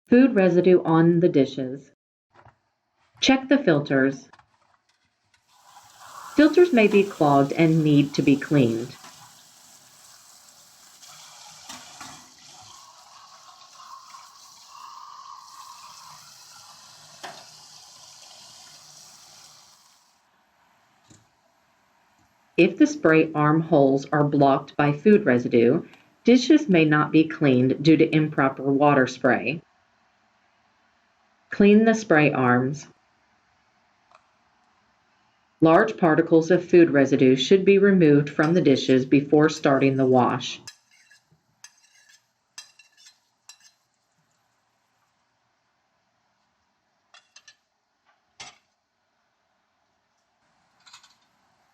Food residue on the dishes. Check the filters. Filters may be clogged and need to be cleaned. If the spray arm holes are blocked by food residue, dishes may not be cleaned due to improper water spray. Clean the spray arms. Large particles of food residue should be removed from the dishes before starting the wash.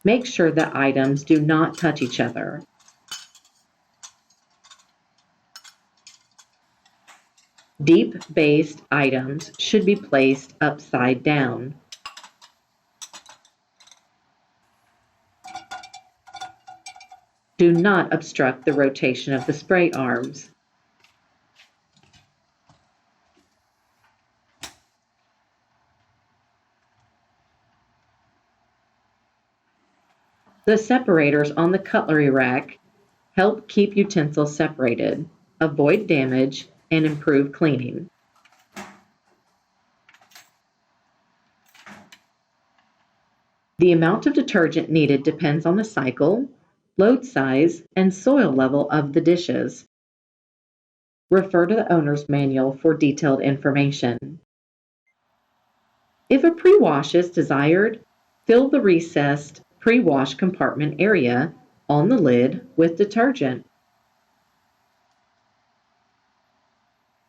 Make sure that items do not touch each other. Deep-based items should be placed upside down. Do not obstruct the rotation of the spray arms. The separators on the cutlery rack help keep utensils separated, avoid damage, and improve cleaning. The amount of detergent needed depends on the cycle, load size, and soil level of the dishes. Refer to the owner's manual for detailed information. If a pre-wash is desired, fill the recessed pre-wash compartment area on the lid with detergent.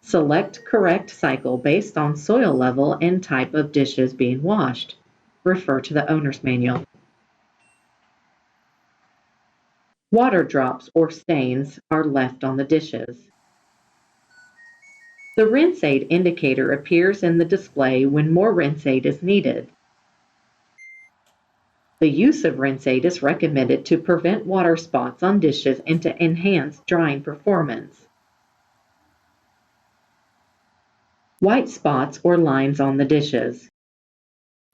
Select correct cycle based on soil level and type of dishes being washed. Refer to the owner's manual. Water drops or stains are left on the dishes. The rinse aid indicator appears in the display when more rinse aid is needed. The use of rinse aid is recommended to prevent water spots on dishes and to enhance drying performance. White spots or lines on the dishes.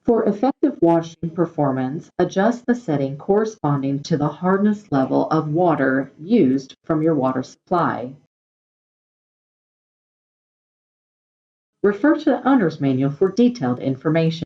For effective washing performance, adjust the setting corresponding to the hardness level of water used from your water supply. Refer to the owner's manual for detailed information.